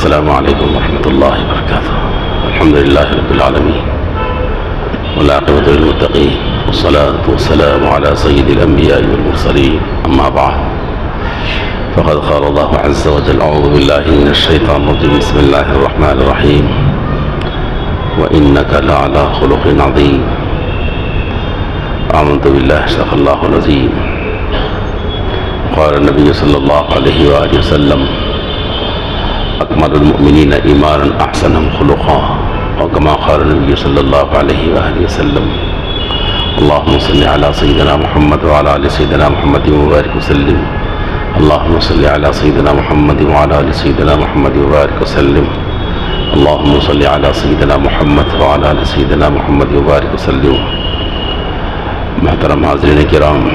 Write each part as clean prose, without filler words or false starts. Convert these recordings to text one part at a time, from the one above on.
السلام علیکم ورحمۃ اللہ وبرکاتہ. الحمد للہ رب العالمین والعاقبۃ للمتقین والصلاة والسلام على سید الانبیاء والمرسلین. اما بعد فقد قال اللہ عز وجل اعوذ باللہ من الشیطان الرجیم بسم اللہ الرحمن الرحیم وإنك لعلى خلق عظیم. آمنت باللہ صدق اللہ العظیم. قال النبی صلی اللہ علیہ وآلہ وسلم اکمل المؤمنین ایمانا احسنهم خلقا. وكما قال النبي صلى الله عليه وآله وسلم اللهم صل على سيدنا محمد وعلى آل سيدنا محمد وبارك وسلم. اللهم صل على سيدنا محمد وعلى آل سيدنا محمد وبارك وسلم. اللهم صل على سيدنا محمد وعلى آل سيدنا محمد وبارك وسلم. محترم حاضرین کرام،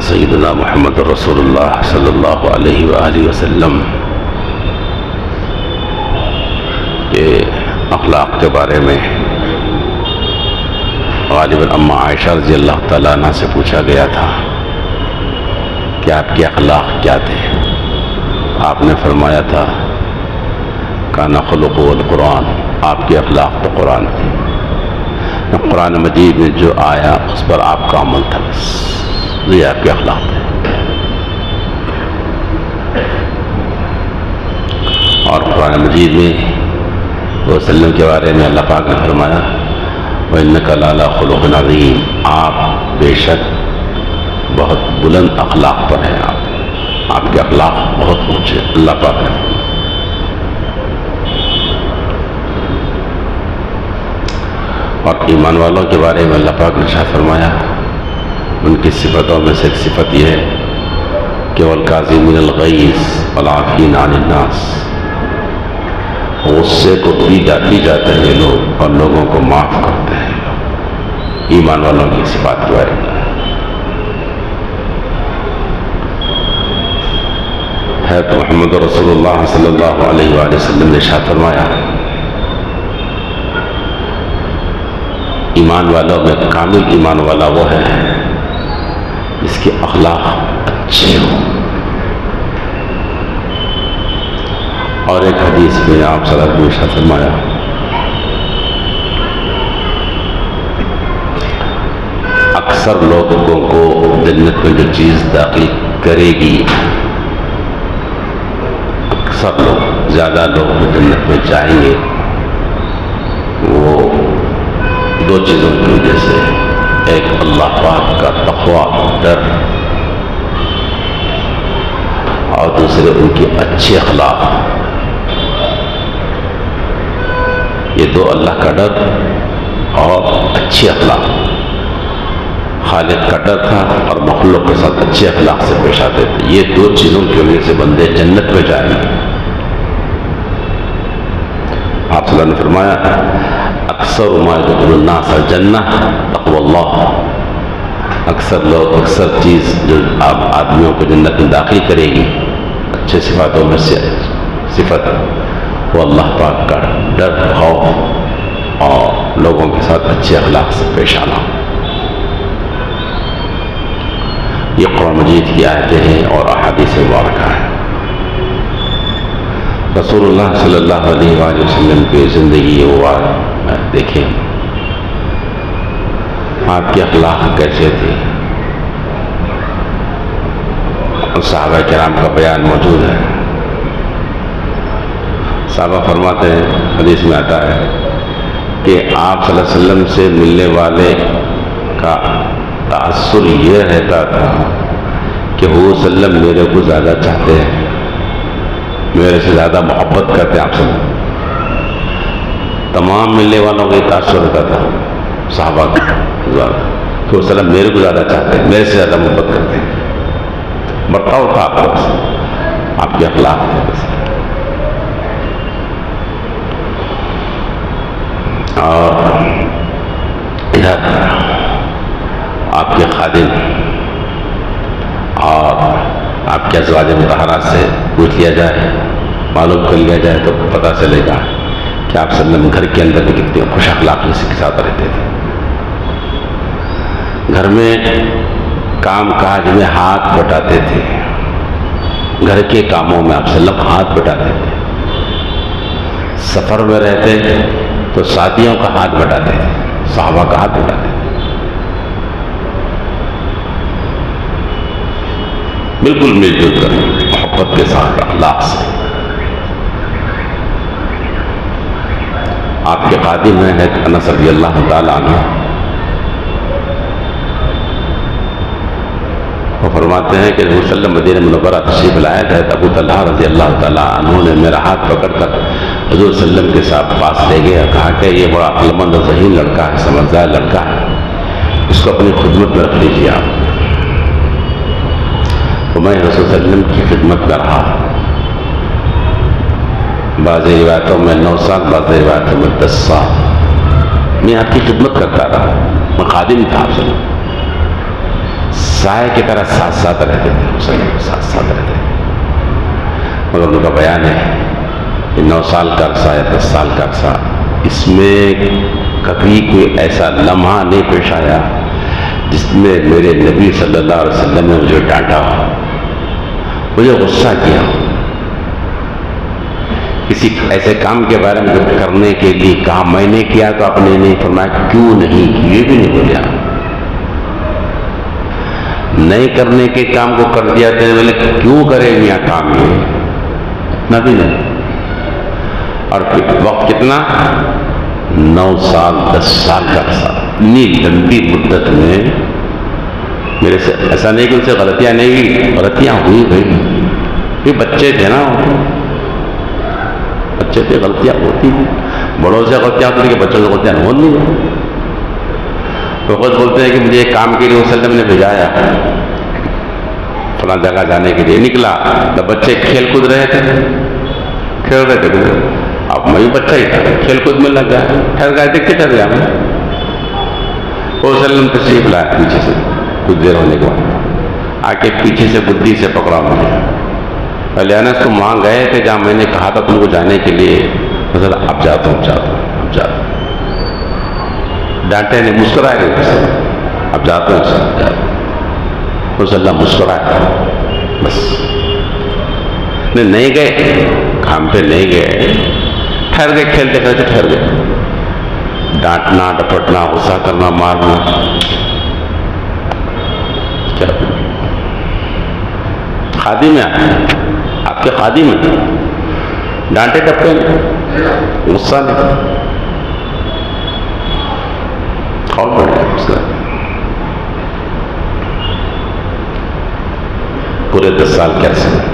سیدنا محمد رسول اللہ صلی اللہ علیہ وآلہ وسلم کے اخلاق کے بارے میں غالباً اما عائشہ رضی اللہ تعالیٰ عنہ سے پوچھا گیا تھا کہ آپ کے اخلاق کیا تھے. آپ نے فرمایا تھا کان خلقہ القرآن، آپ کے اخلاق تو قرآن تھے. قرآن مجید میں جو آیا اس پر آپ کا عمل تھا، بس یہ آپ کے اخلاق ہے. اور قرآن مجید میں وسلم کے بارے میں اللہ پاک نے فرمایا وَإِنَّكَ لَعَلَىٰ خُلُقٍ عَظِيمٍ، آپ بے شک بہت بلند اخلاق پر ہیں. آپ کے اخلاق بہت اونچے اللہ پاک نے. اور ایمان والوں کے بارے میں اللہ پاک نے شاہ فرمایا ان کی صفتوں میں سے ایک صفت یہ ہے کہ وَالْكَاظِمِينَ الْغَيْظَ وَالْعَافِينَ عَنِ النَّاسِ، غصے کو پی جاتے ہیں لوگ اور لوگوں کو معاف کرتے ہیں. ایمان والوں کی صفات کے بارے میں ہے تو محمد رسول اللہ صلی اللہ علیہ وآلہ وسلم نے ارشاد فرمایا ایمان والوں میں کامل ایمان والا وہ ہے جس کے اخلاق اچھے ہوں. اور ایک حدیث میں آپ صلی اللہ علیہ وسلم نے فرمایا اکثر لوگوں کو جنت میں جو چیز داخل کرے گی، اکثر لوگ، زیادہ لوگ جو جنت میں جائیں گے وہ دو چیزوں کی وجہ سے، ایک اللہ پاک کا تقویٰ، ڈر، اور دوسرے ان کے اچھے اخلاق. یہ دو، اللہ کا ڈر اور اچھے اخلاق. خالق کا ڈر تھا اور مخلوق کے ساتھ اچھے اخلاق سے پیش آتے تھے. یہ دو چیزوں کی وجہ سے بندے جنت میں جائیں گے. آپ صلی اللہ علیہ وسلم نے فرمایا اکثر ما يدخل الناس الجنہ تقوی اللہ، اکثر لوگ، اکثر چیز جو آدمیوں کو جنت میں داخل کرے گی، اچھے صفاتوں میں سے صفت وہ اللہ پاک کا ڈر، خوف اور لوگوں کے ساتھ اچھے اخلاق سے پیش آنا. یہ قرآن مجید کی آیتیں ہیں اور احادیث مبارکہ ہیں. رسول اللہ صلی اللہ علیہ وآلہ وسلم کی زندگی دیکھیں، آپ کے اخلاق کیسے تھے. صحابہ کرام کا بیان موجود ہے. صحابہ فرماتے ہیں، حدیث میں آتا ہے کہ آپ صلی اللہ علیہ وسلم سے ملنے والے کا تأثر یہ رہتا تھا کہ حضور صلی اللہ علیہ وسلم میرے کو زیادہ چاہتے ہیں، میرے سے زیادہ محبت کرتے ہیں. آپ سے تمام ملنے والوں کا یہ تأثر ہوتا تھا صحابہ کا کہ حضور صلی اللہ علیہ وسلم میرے کو زیادہ چاہتے ہیں، میرے سے زیادہ محبت کرتے ہیں. برتاؤ تھا آپ کا، آپ کے اخلاق تھے. اور ادھر آپ کے خادم اور آپ کے ازواج مطہرات سے پوچھ لیا جائے، معلوم کر لیا جائے تو پتہ چلے گا کہ آپ صلی اللہ علیہ وسلم گھر کے اندر کتنے خوش اخلاقی کے ساتھ رہتے تھے. گھر میں کام کاج میں ہاتھ بٹاتے تھے، گھر کے کاموں میں آپ صلی اللہ علیہ وسلم ہاتھ بٹاتے تھے، سفر میں رہتے تو ساتھیوں کا ہاتھ بٹاتے تھے، صحابہ کا ہاتھ بٹاتے تھے، بالکل مل جل کر محبت کے ساتھ اخلاق سے۔ آپ کے خادم ہیں حضرت انس رضی اللہ تعالیٰ عنہ، وہ فرماتے ہیں کہ رسول اللہ مدینہ منورہ تشریف لائے تھے، ابو طلحہ رضی اللہ تعالیٰ عنہ نے میرا ہاتھ پکڑ کر حضور صلی اللہ علیہ وسلم کے ساتھ پاس لے گئے اور کہا کہ یہ بڑا عقلمند و ذہین لڑکا ہے، سمجھدار لڑکا ہے، اس کو اپنی خدمت میں رکھ لیجیے آپ۔ تو میں رسول صلی اللہ علیہ وسلم کی خدمت میں رہا، بعض روایتوں میں 9 سال، بعض روایتوں میں 10 سال میں آپ کی خدمت کرتا رہا، میں خادم تھا آپ سے، سائے کی طرح ساتھ ساتھ رہتے تھے، ساتھ ساتھ رہتے تھے، مگر ان کا بیان ہے کہ 9 سال کا عرصہ یا 10 سال کا عرصہ، اس میں کبھی کوئی ایسا لمحہ نہیں پیش آیا جس میں میرے نبی صلی اللہ علیہ وسلم نے مجھے ڈانٹا، مجھے غصہ کیا، کسی ایسے کام کے بارے میں کرنے کے لیے کہا میں نے کیا تو آپ نے نہیں فرمایا کیوں نہیں کی، یہ بھی نہیں بولیا، نہیں کرنے کے کام کو کر دیا تھے، بولے کیوں کرے میاں کام یہ، اتنا بھی نہیں۔ اور وقت کتنا؟ 9 سال 10 سال کا عرصہ، اتنی لمبی مدت میں میرے سے ایسا نہیں کہ ان سے غلطیاں نہیں ہوئی، غلطیاں ہوئی بھائی، یہ بچے تھے نا، بچے تھے، غلطیاں ہوتی تھی، بڑوں سے غلطیاں ہوتی تھی کہ بچوں سے غلطیاں ہو نہیں۔ تو خود بولتے ہیں کہ مجھے ایک کام کے لیے رسول اللہ نے بھیجایا فلاں جگہ جانے کے لیے، نکلا تو بچے کھیل کود رہے تھے، کھیل رہے تھے، اب میں بھی بچہ ہی تھا، کھیل کود میں لگ گیا، ٹھہر گئے تھے، ٹھہر گیا میں، وہ وسلم تشریف لایا پیچھے سے، کچھ دیر ہونے کے بعد آ کے پیچھے سے بدھی سے پکڑا مجھے، پہلے انس تم وہاں گئے تھے جہاں میں نے کہا تھا تم کو جانے کے لیے، حضرت اب جاتا ہوں، اب جاتا ہوں، ڈانٹے نہیں، مسکرائے نہیں، اب جاتا ہوں صلی اللہ مسکرایا، بس نہیں گئے کام پہ، نہیں گئے، ٹھہر گئے، کھیلتے کھیلتے ٹھہر گئے، ڈانٹنا ڈپٹنا غصہ کرنا مارنا کیا، خادم ہیں آپ کے، خادم ہیں، ڈانٹے ڈپٹے نہیں، غصہ نہیں، اور بڑھیا پورے 10 سال کے عرصے میں۔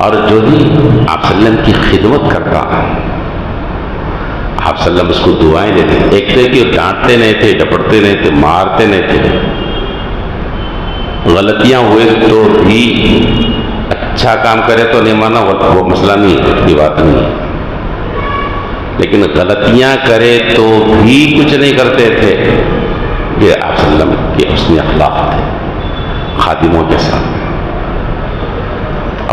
اور جو بھی آپ صلی اللہ علیہ وسلم کی خدمت کرتا، آپ صلی اللہ علیہ وسلم اس کو دعائیں دیتے، ایک تھے کہ ڈانٹتے نہیں تھے، ڈپٹتے نہیں تھے، مارتے نہیں تھے، غلطیاں ہوئے تو بھی اچھا کام کرے تو نہیں مانا، وہ مسئلہ نہیں ہے، اتنی بات نہیں ہے، لیکن غلطیاں کرے تو بھی کچھ نہیں کرتے تھے، یہ آپ صلی اللہ علیہ وسلم کے حسن اخلاق تھے، خادموں کے ساتھ،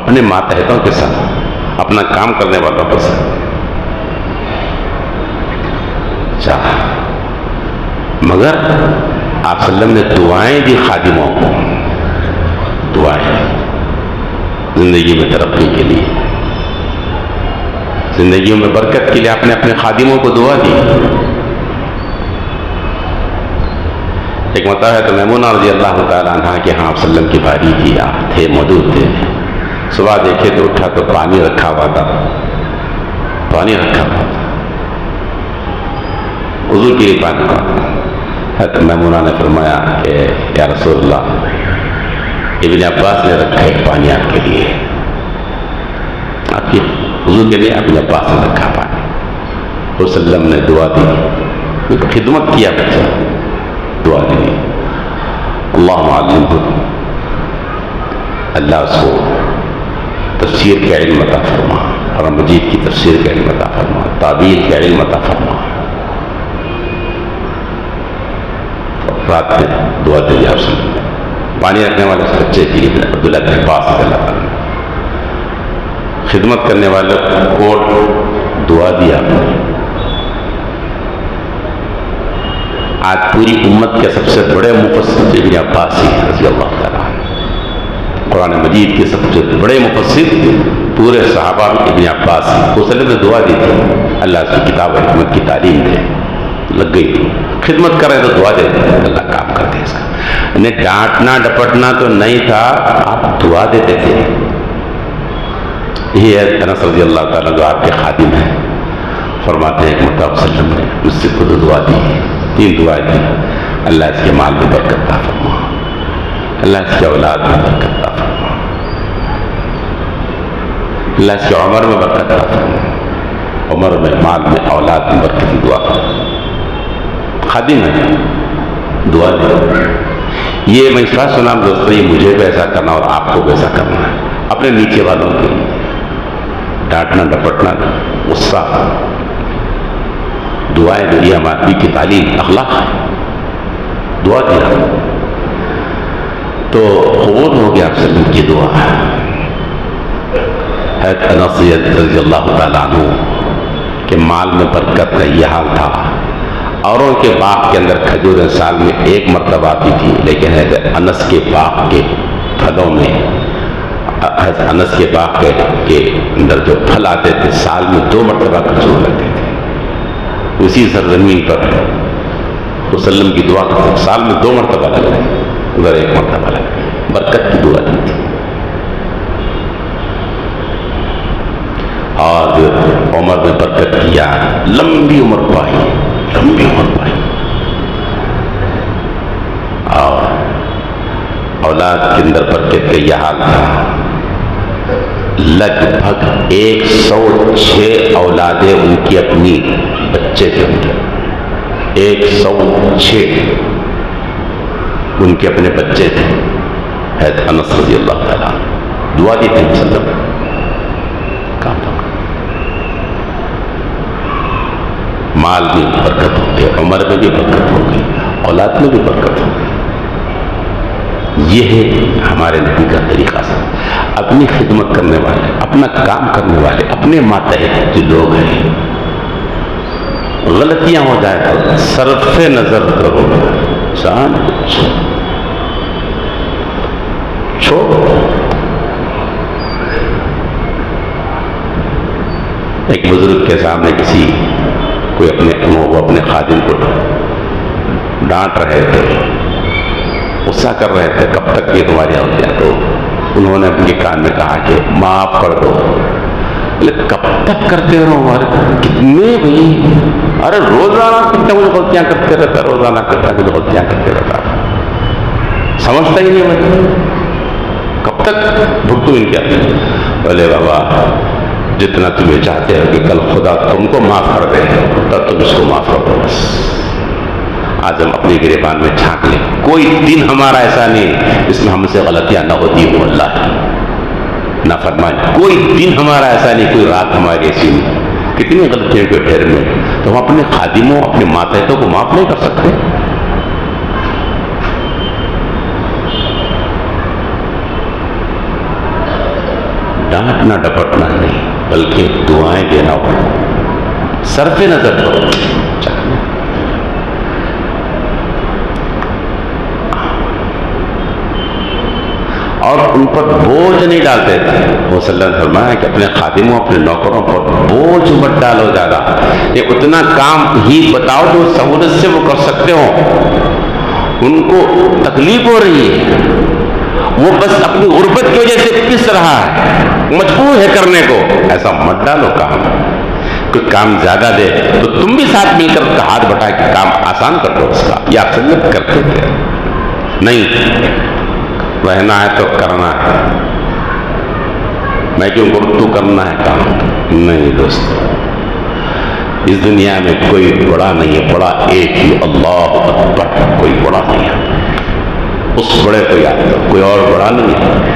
اپنے ماتحتوں کے ساتھ، اپنا کام کرنے والوں کے ساتھ۔ مگر آپ صلی اللہ علیہ وسلم نے دعائیں دی خادموں کو، دعائیں زندگی میں ترقی کے لیے، زندگیوں میں برکت کے لیے آپ نے اپنے خادموں کو دعا دی۔ ایک مرتبہ ہے تو میمونہ رضی اللہ تعالیٰ عنہ کہ ہاں آپ صلی اللہ علیہ وسلم کی باری تھی، آپ تھے، موجود تھے، صبح دیکھے تو اٹھا تو پانی رکھا ہوا تھا، پانی رکھا ہوا تھا، وضو کے لیے پانی رکھا۔ حضرت میمونہ نے فرمایا کہ یا رسول اللہ، ابن عباس نے رکھا ہے پانی آپ کے لیے، آپ کی وضو کے لیے ابن عباس نے رکھا پانی۔ رسول صلی اللہ علیہ وسلم نے دعا دی، خدمت کیا بچہ، دعا دی، اللہم علمہ، اللہ اس کو تفسیر کا علم عطا فرما، قرآن مجید کی تفسیر کا علم عطا فرما، تعبیر کا علم عطا فرما۔ رات میں دعا دی آپ سے، پانی رکھنے والے اس بچے کے لیے عبداللہ بن عباس رضی اللہ عنہ، خدمت کرنے والے کو دعا دی آپ نے، آج پوری امت کے سب سے بڑے مفسر ابن عباس رضی اللہ تعالیٰ عنہ، قرآن مجید کے سب سے بڑے مفسر پورے صحابہ میں ابن عباس، وسلم نے دعا دی تھی اللہ سے کتاب و حکمت کی تعلیم دے، لگ گئی خدمت کر رہے تو دعا دے اللہ کام کر دے اس کا، انہیں ڈانٹنا ڈپٹنا تو نہیں تھا، آپ دعا دیتے تھے۔ یہ ہے انس رضی اللہ تعالیٰ جو آپ کے خادم ہیں، فرماتے ہیں کہ محترم صلی اللہ علیہ وسلم نے مجھ سے خود دعا دی، 3 دعائیں دی، اللہ اس کے مال میں برکت عطا فرما، اللہ اس کی اولاد میں برکت عطا فرما، اللہ اس کی عمر میں برکت عطا فرما، عمر میں، مال میں، اولاد میں برکت کی دعا، خادم ہے دعا دے۔ یہ میں اس بات سنا دوستوں، یہ مجھے بھی ایسا کرنا اور آپ کو بھی ایسا کرنا ہے، اپنے نیچے والوں کے لیے ڈانٹنا ڈپٹنا، غصہ، دعائیں جو یہ ہماری کی تعلیم اخلاق ہے، دعا دیا تو قبول ہو گیا آپ سے ان کی دعا۔ حضرت انس رضی اللہ تعالیٰ عنہ کہ مال میں برکت کا یہ حال تھا، اوروں کے باغ کے اندر کھجوریں سال میں 1 مرتبہ آتی تھی، لیکن حضرت انس کے باغ کے پھلوں میں، حضرت انس کے باغ کے اندر جو پھل آتے تھے سال میں 2 مرتبہ کھجور لگتے تھے۔ اسی سرزمین پر وسلم کی دعا کرتے سال میں 2 مرتبہ لگ رہے، ادھر 1 مرتبہ لگ رہے، برکت کی دعا دی تھی۔ اور عمر میں برکت کیا، لمبی عمر پائی، لمبی عمر پائی، اور اولاد کے اندر برکت کا یہ حال تھا، لگ بھگ 106 اولادیں ان کی اپنی بچے تھے، 106 ان کے اپنے بچے تھے۔ حضرت انس رضی اللہ تعالیٰ دعا دی تھی وسلم کام تھا، مال میں برکت ہو گئی، عمر میں بھی برکت ہو گئی، اولاد میں بھی برکت ہو گئی۔ یہ ہے ہمارے نبی کا طریقہ سے، اپنی خدمت کرنے والے، اپنا کام کرنے والے، اپنے ماتحت جو لوگ ہیں، غلطیاں ہو جائے تو صرف نظر کرو، جان چھوڑو۔ ایک بزرگ کے سامنے کوئی اپنے خادم کو ڈانٹ رہے تھے، غصہ کر رہے تھے، کب تک یہ تمہاری ہوتی ہے؟ تو انہوں نے اپنے کان میں کہا کہ معاف کر دو۔ کب تک کرتے رہو؟ ہمارے کتنے بھائی، ارے روزانہ کتنے مجھے غلطیاں کرتے رہتا، روزانہ کتنے غلطیاں کرتے رہتا، سمجھتا ہی نہیں میں، کب تک بھگتوں ان کیا؟ بولے بابا جتنا تمہیں چاہتے ہو کہ کل خدا تم کو معاف کر دے تب تم اس کو معاف کر دو بس۔ آج ہم اپنے گریبان میں جھانک لیں، کوئی دن ہمارا ایسا نہیں جس میں ہم سے غلطیاں نہ ہوتی ہوں، اللہ نافرمانی، کوئی دن ہمارا ایسا نہیں، کوئی رات ہماری ایسی نہیں، کتنی غلطیوں کے ڈھیر میں تو ہم اپنے خادموں، اپنے ماتحتوں کو معاف نہیں کر سکتے؟ ڈانٹنا ڈپٹنا نہیں، بلکہ دعائیں دینا ہو، صرف نظر کرو، اور ان پر بوجھ نہیں ڈالتے تھے۔ وہ صلی اللہ علیہ وسلم نے فرمایا کہ اپنے خادموں، اپنے نوکروں پر بوجھ مت ڈالو زیادہ، یہ اتنا کام ہی بتاؤ جو سہولت سے وہ کر سکتے ہو، ان کو تکلیف ہو رہی ہے، وہ بس اپنی غربت کی وجہ سے پس رہا ہے، مجبور ہے کرنے کو، ایسا مت ڈالو کام۔ کوئی کام زیادہ دے تو تم بھی ساتھ مل کر ہاتھ بٹا کے کام آسان کر دو اس کا، یہ آپ سنت کرتے تھے۔ نہیں، رہنا ہے تو کرنا ہے، میں کیوں کروں، تو کرنا ہے کام، نہیں دوستو، اس دنیا میں کوئی بڑا نہیں ہے، بڑا ایک ہی، اللہ اکبر، کوئی بڑا نہیں ہے، اس بڑے کو یاد کرو، کوئی اور بڑا نہیں ہے۔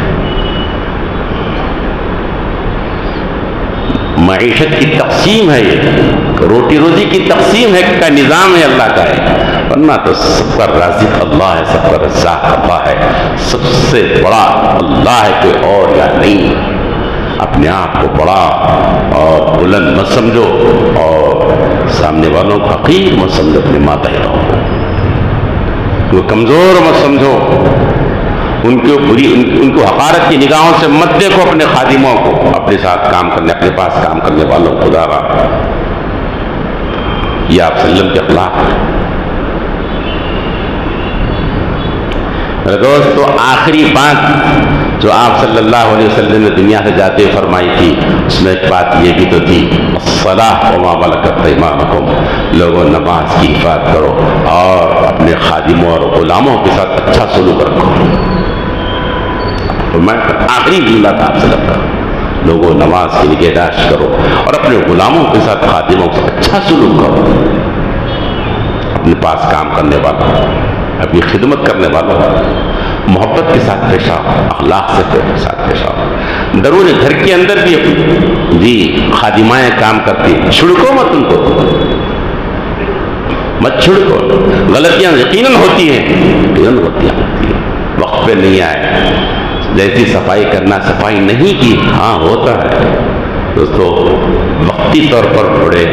معیشت کی تقسیم ہے، یہ روٹی روزی کی تقسیم ہے کا نظام ہے اللہ کا ہے، ورنہ تو سب کا رازق اللہ ہے، سب کا رزاق اللہ ہے، سب سے بڑا اللہ ہے، کوئی اور یا نہیں۔ اپنے آپ کو بڑا اور بلند مت سمجھو، اور سامنے والوں کو حقیر مت سمجھو، اپنے ماتحتوں کو ان کو کمزور مت سمجھو، ان کو حقارت کی نگاہوں سے مت دیکھو اپنے خادموں کو، اپنے ساتھ کام کرنے، اپنے پاس کام کرنے والوں خدا را، یہ آپ صلی اللہ علیہ وسلم کے اخلاق ہیں۔ میرے دوستو، آخری بات جو آپ صلی اللہ علیہ وسلم نے دنیا سے جاتے فرمائی تھی، اس میں ایک بات یہ بھی تو تھی، الصلاۃ وما ملکت ایمانکم، لوگوں نماز کی حفاظت کرو اور اپنے خادموں اور غلاموں کے ساتھ اچھا سلوک رکھو۔ آخری جملہ تھا آپ صلی اللہ علیہ وسلم، لوگوں نماز کی نگہداشت کرو اور اپنے غلاموں کے ساتھ خادموں کے ساتھ اچھا سلوک کرو، اپنے پاس کام کرنے والوں، اپنی خدمت کرنے والوں محبت کے ساتھ پیش آؤ، اخلاق سے پیش آؤ۔ ضرور گھر کے اندر بھی جی خادمائیں کام کرتی ہیں، چھڑکو مت ان کو، مت چھڑکو، غلطیاں یقیناً ہوتی ہیں، وقت پہ نہیں آئے، جیسی صفائی کرنا صفائی نہیں کی، ہاں ہوتا ہے دوستو، وقتی طور پر بڑے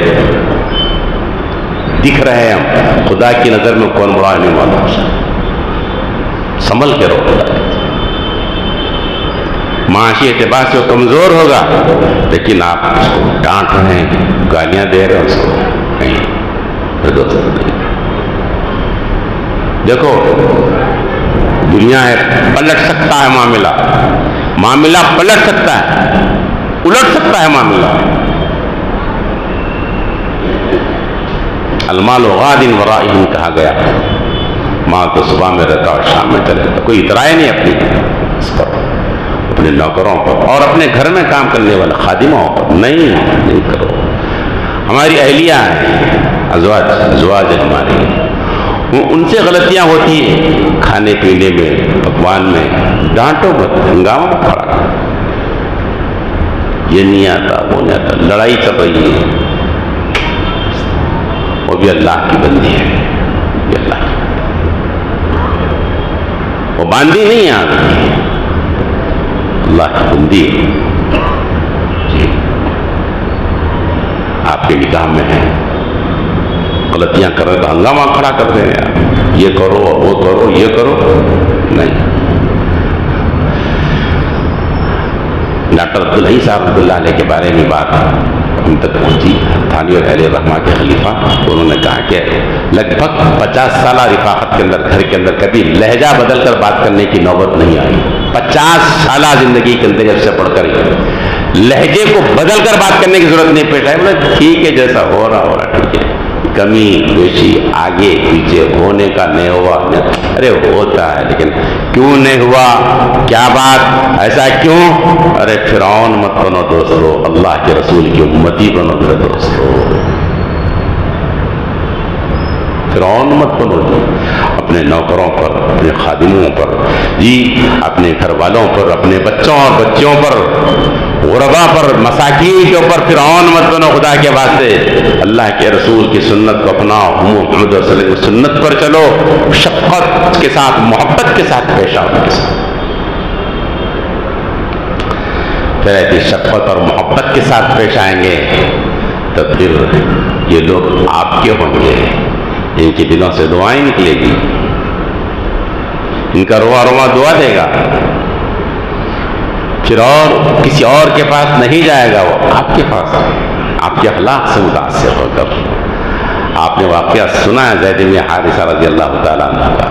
دکھ رہے ہیں ہم، خدا کی نظر میں کون بڑا نہیں معلوم، سنبھل کے رہو، معاشی اعتبار سے وہ کمزور ہوگا، لیکن آپ اس کو ڈانٹ رہے ہیں، گالیاں دے رہے ہیں اس کو، نہیں دیکھو دنیا ہے، پلٹ سکتا ہے معاملہ پلٹ سکتا ہے، الٹ سکتا ہے معاملہ۔ المال غاد ورائہ کہا گیا، مال تو صبح میں رہتا اور شام میں چلے جاتا، کوئی اترائے نہیں اپنی اس پر، اپنے نوکروں پر اور اپنے گھر میں کام کرنے والے خادموں پر نہیں کرو۔ ہماری اہلیہ ہیں، ازواج ہماری، ان سے غلطیاں ہوتی ہیں کھانے پینے میں، پکوان میں، ڈانٹو مت، ہنگامہ مت کھڑا کرو، یہ نہیں آتا وہ نہیں آتا، لڑائی چل رہی ہے، وہ بھی اللہ کی بندی ہے، یہ اللہ کی، وہ باندھی نہیں آتی، اللہ کی بندی ہے جی، آپ کے نکاح میں ہے، غلطیاں کر رہے تو ہنگامہ کھڑا کرتے ہیں، یہ کرو وہ کرو یہ کرو، نہیں۔ ڈاکٹر عبدالحی صاحب رحمۃ اللہ علیہ کے بارے میں بات ہم تک پہنچی، تھانوی اور اہل رحمہ کے خلیفہ، انہوں نے کہا کہ لگ بھگ 50 سالہ رفاقت کے اندر، گھر کے اندر کبھی لہجہ بدل کر بات کرنے کی نوبت نہیں آئی، 50 سالہ زندگی کے اندر جب سے پڑھ کر لہجے کو بدل کر بات کرنے کی ضرورت نہیں پیش آئی، بولے ٹھیک ہے جیسا ہو رہا ٹھیک ہے، کمی بیشی آگے پیچھے ہونے کا نہیں ہوا، ارے ہوتا ہے لیکن کیوں نہیں ہوا، کیا بات، ایسا کیوں، ارے فرعون مت بنو دوستو، اللہ کے رسول کی امتی بنو میرے دوستو، فرعون مت بنو جی، اپنے نوکروں پر، اپنے خادموں پر جی، اپنے گھر والوں پر، اپنے بچوں اور بچیوں پر، غربا پر، مساکین کے اوپر فرعون مت بنو، خدا کے واسطے اللہ کے رسول کی سنت کو اپناؤ، محمد صلی اللہ علیہ وسلم کی سنت پر چلو، شفقت کے ساتھ محبت کے ساتھ پیش آؤ کے ساتھ، پھر ایسی شفقت اور محبت کے ساتھ پیش آئیں گے تو پھر یہ لوگ آپ کے ہوں گے، ان کے دلوں سے دعائیں نکلے گی، ان کا روا روا دعا دے گا، پھر اور کسی اور کے پاس نہیں جائے گا، وہ آپ کے پاس آپ کے اخلاق سے متاثر ہو کر۔ آپ نے واقعہ سنا ہے زید بن حارثہ رضی اللہ تعالیٰ عنہ کا،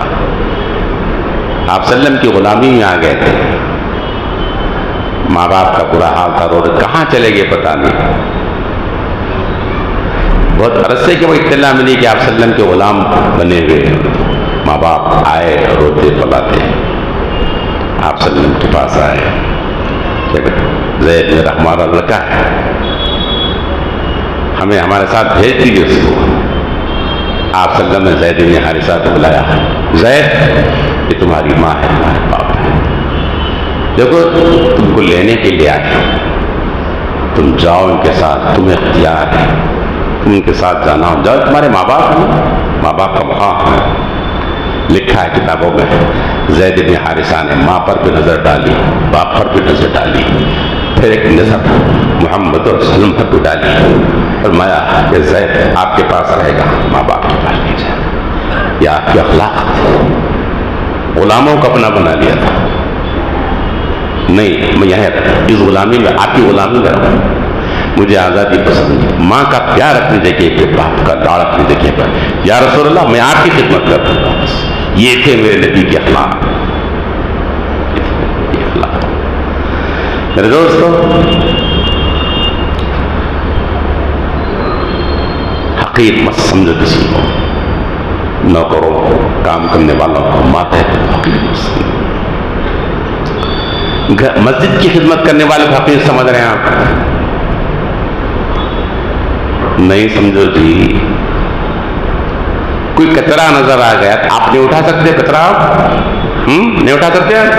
آپ صلی اللہ علیہ وسلم کی غلامی میں آ گئے تھے، ماں باپ کا برا حال تھا، رو رہے کہاں چلے گئے پتہ نہیں، بہت عرصے کے وہ اطلاع ملی کہ آپ صلی اللہ علیہ وسلم کے غلام بنے ہوئے، ماں باپ آئے روتے پلاتے، آپ صلی اللہ علیہ وسلم کے پاس آئے، زید میرا ہمارا لڑکا ہے، ہمیں ہمارے ساتھ بھیج دیجیے اس کو۔ آپ صلی اللہ علیہ وسلم نے زید بن حارثہ کو بلایا، زید یہ تمہاری ماں ہے، تمہارے باپ ہے، دیکھو تم کو لینے کے لیے آئے، تم جاؤ ان کے ساتھ، تمہیں اختیار ہے، تم ان کے ساتھ جانا ہو، جاؤ، تمہارے ماں باپ ہیں، ماں باپ کا مقام ہے، لکھا ہے کتابوں میں۔ زید بن حارثہ نے ماں پر بھی نظر ڈالی، باپ پر بھی نظر ڈالی، پھر ایک نظر محمد اور وسلم پر بھی ڈالی، فرمایا کہ زید آپ کے پاس رہے گا، ماں باپ کے پاس نہیں جائے گا۔ یہ آپ کے اخلاق تھے، غلاموں کو اپنا بنا لیا تھا. نہیں، میں یہاں اس غلامی میں، آپ کی غلامی میں رہا، مجھے آزادی پسند ہے. ماں کا پیار اپنی جگہ پہ، باپ کا لاڑ اپنی جگہ پر. یا رسول اللہ میں آپ کی خدمت کر رہا ہوں. بس یہ تھے میرے نبی کے اخلاق. میرے دوستو، حقیر مت سمجھو کسی کو، نوکروں کو، کام کرنے والوں کو، ماتحت کو حقیر مت سمجھو. مسجد کی خدمت کرنے والے کو حقیر سمجھ رہے ہیں آپ؟ نہیں سمجھو جی. کوئی کچرا نظر آ گیا، آپ نہیں اٹھا سکتے کچرا؟ نہیں اٹھا سکتے آپ؟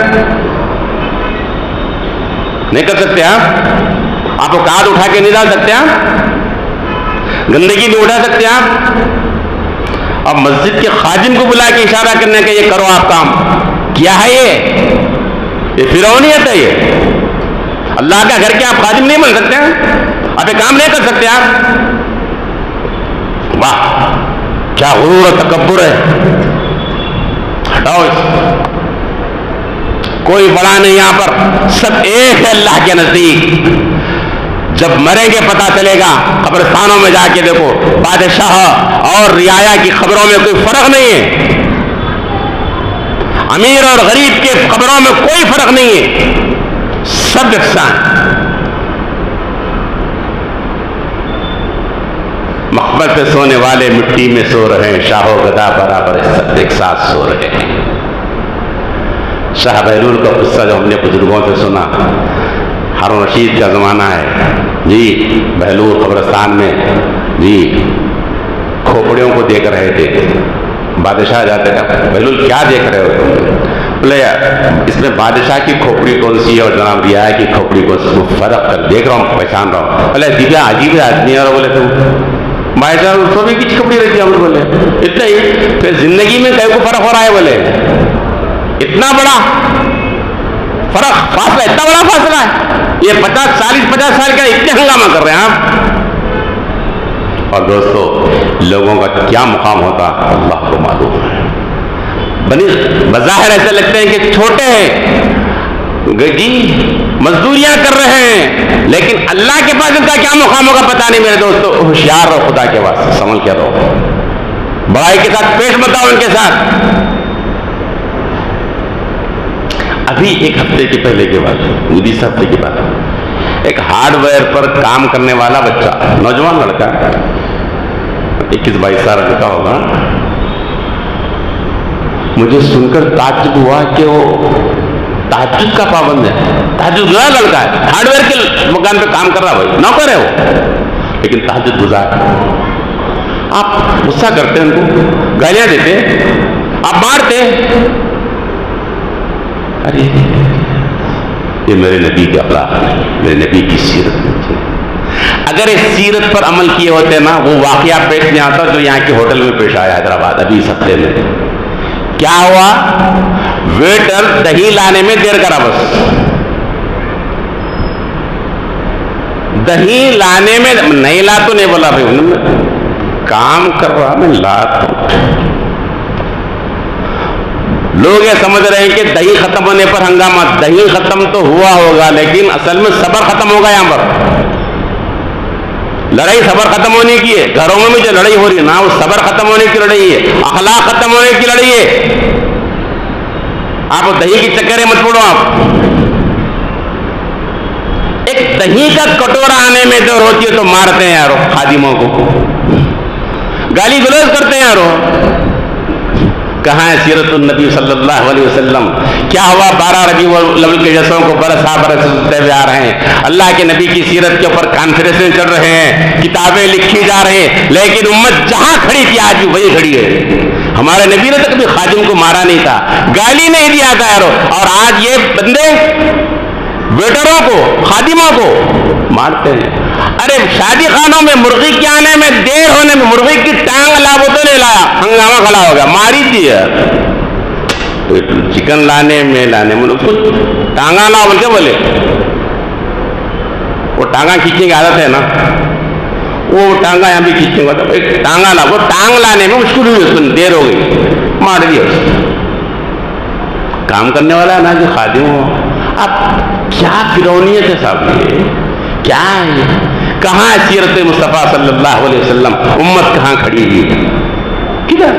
نہیں کر سکتے آپ کو کارڈ اٹھا کے نہیں ڈال سکتے آپ؟ گندگی نہیں اٹھا سکتے آپ؟ اب مسجد کے خادم کو بلا کے اشارہ کرنے کا یہ کرو آپ کام، کیا ہے یہ فرعونیت ہے. یہ اللہ کا گھر کے آپ خادم نہیں بن سکتے ہیں؟ آپ یہ کام نہیں کر سکتے آپ؟ واہ کیا غرور و تکبر ہے. ہٹاؤ اس. کوئی بڑا نہیں یہاں پر، سب ایک ہے اللہ کے نزدیک. جب مریں گے پتا چلے گا. قبرستانوں میں جا کے دیکھو، بادشاہ اور رعایا کی خبروں میں کوئی فرق نہیں ہے. امیر اور غریب کے قبروں میں کوئی فرق نہیں ہے، سب یکساں. مقبر پہ سونے والے مٹی میں سو رہے ہیں، شاہ و گدا برابر سب ایک ساتھ سو رہے ہیں. شاہ بہلول کا قصہ جو ہم نے بزرگوں سے سنا، ہارون رشید کا زمانہ ہے جی. بہلول قبرستان میں جی کھوپڑیوں کو دیکھ رہے تھے. بادشاہ جاتے تھے، بہلول کیا دیکھ رہے ہو تم؟ بولے اس میں بادشاہ کی کھوپڑی کون سی ہے اور جناب رعایا کی کھوپڑی کون سی؟ فرق کر دیکھ رہا ہوں، پہچان رہا ہوں. بولے دیکھا عجیب آدمی ہے. اور بولے تم بھائی صاحب اس کو بھی کچھ کھوپڑی رہتی ہے؟ ہم بولے اتنا ہی. پھر زندگی میں کئی کو فرق ہو رہا ہے؟ بولے اتنا بڑا فرق، فاصلہ اتنا بڑا فاصلہ ہے. یہ 50 سال کا اتنے ہنگامہ کر رہے ہیں آپ. اور دوستو لوگوں کا کیا مقام ہوتا اللہ کو معلوم ہے. بظاہر ایسے لگتے ہیں کہ چھوٹے ہیں جی، مزدوریاں کر رہے ہیں، لیکن اللہ کے پاس ان کا کیا مقام ہوگا پتہ نہیں. میرے دوستو ہوشیار رہو، خدا کے واسطے سنبھل کے رہو، بڑائی کے ساتھ پیش بتاؤ ان کے ساتھ. ابھی ایک ہفتے کے پہلے کے بعد، 19 ہفتے کے بعد، ایک ہارڈ ویئر پر کام کرنے والا بچہ، نوجوان لڑکا، 21-22 سال لڑکا ہوگا، مجھے سن کر تعجب ہوا کہ وہ تہجد کا پابند ہے. تہجد گزار لڑکا ہے، ہارڈ ویئر کے مکان پہ کام کر رہا، بھائی نوکر ہے وہ، لیکن تہجد گزار. آپ غصہ کرتے ہیں، ان کو گالیاں دیتے، آپ مارتے. ارے یہ میرے نبی کے اخلاق نہیں، میرے نبی کی سیرت نہیں. اگر اس سیرت پر عمل کیے ہوتے نا، وہ واقعہ پیش نہیں آتا جو یہاں کے ہوٹل میں پیش آیا حیدرآباد ابھی اس ہفتے میں. کیا ہوا؟ ویٹر دہی لانے میں دیر کرا. بس دہی لانے میں نہیں لا تو نہیں بولا بھائی، کام کر رہا میں لا تو. لوگ یہ سمجھ رہے ہیں کہ دہی ختم ہونے پر ہنگامہ. دہی ختم تو ہوا ہوگا، لیکن اصل میں صبر ختم ہوگا. یہاں پر لڑائی صبر ختم ہونے کی ہے. گھروں میں بھی جو لڑائی ہو رہی ہے نا، وہ صبر ختم ہونے کی لڑائی ہے، اخلاق ختم ہونے کی لڑائی ہے. آپ دہی کی چکریں مت پڑو. آپ ایک دہی کا کٹورا آنے میں دیر ہوتی ہے تو مارتے ہیں یارو خادموں کو، گالی گلوچ کرتے ہیں یارو. کہاں ہے سیرت النبی صلی اللہ علیہ وسلم؟ کیا ہوا 12 ربیع الاول کے جشنوں کو برستے ہوئے آ رہے ہیں، اللہ کے نبی کی سیرت کے اوپر کانفرنسیں چل رہے ہیں، کتابیں لکھی جا رہے ہیں، لیکن امت جہاں کھڑی تھی آج بھی وہی کھڑی ہے. ہمارے نبی نے تو کبھی خادم کو مارا نہیں تھا، گالی نہیں دیا تھا یارو. اور آج یہ بندے ویٹروں کو، خادموں کو مارتے ہیں. ارے شادی خانوں میں مرغی کے آنے میں دیر ہونے میں مرغی کی ٹانگ لا وہ تو نہیں لایا، ہنگامہ کھڑا ہو گیا، ماری تھی یار. چکن لانے میں اس کو ٹانگا لا بول کے بولے. وہ ٹانگا کھینچنے کی عادت ہے نا، وہ ٹانگا یہاں بھی کھینچنے کا تھا، ایک ٹانگا لا، وہ ٹانگ لانے میں مشکل ہوئی، اس کو دیر ہو گئی، مار دیا اس کو. کام کرنے والا نا جو خادم ہو. اب کیا فرعونیت ہے صاحب، یہ کیا ہے؟ کہاں سیرت مصطفیٰ صلی اللہ علیہ وسلم؟ امت کہاں کھڑی ہوئی؟ کدھر؟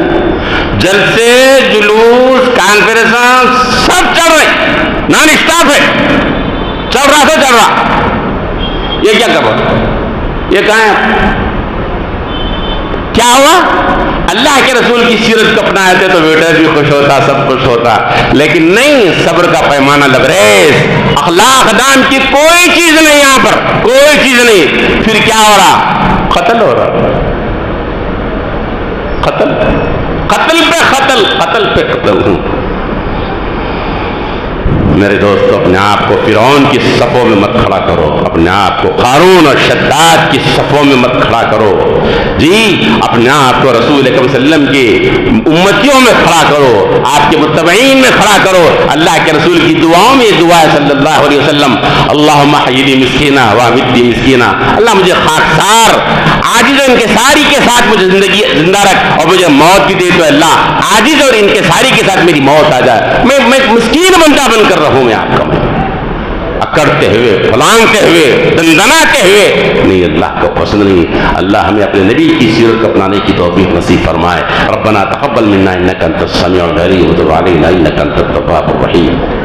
جلسے، جلوس، کانفرنس سب چل رہے، نان اسٹاپ ہے، چل رہا تو چل رہا. یہ کیا کر رہا؟ یہ کہاں ہے؟ کیا ہوا؟ اللہ کے رسول کی سیرت کو اپنائے تھے تو ویٹر بھی خوش ہوتا، سب خوش ہوتا، لیکن نہیں، صبر کا پیمانہ لبریز، اخلاق نام کی کوئی چیز نہیں یہاں پر، کوئی چیز نہیں. پھر کیا ہو رہا؟ قتل ہو رہا، قتل، قتل پہ قتل، قتل پہ قتل. میرے دوستو، اپنے آپ کو فرعون کی صفوں میں مت کھڑا کرو، اپنے آپ کو قارون اور شداد کی صفوں میں مت کھڑا کرو. جی، اپنے آپ کو رسول اکرم صلی اللہ علیہ وسلم کی امتیوں میں کھڑا کرو، آپ کے متبعین میں کھڑا کرو. اللہ کے رسول کی دعاؤں میں یہ دعا ہے صلی اللہ علیہ وسلم، اللہم احیینی مسکینہ وامیتنی مسکینہ. اللہ مجھے خاکسار، عاجز اور انکساری کے ساتھ مجھے زندگی زندہ رکھ، اور مجھے موت بھی دے تو اللہ عاجز اور انکساری کے ساتھ میری موت آ جائے، میں مسکین بندہ بن کر رہوں. میں آپ کا اکڑتے ہوئے، پھلانگتے ہوئے، دندناتے ہوئے نہیں، اللہ کو پسند نہیں. اللہ ہمیں اپنے نبی کی سیرت کو اپنانے کی توفیق نصیب فرمائے. ربنا تقبل منا انک انت السمیع العلیم وتب علینا انک انت التواب الرحیم.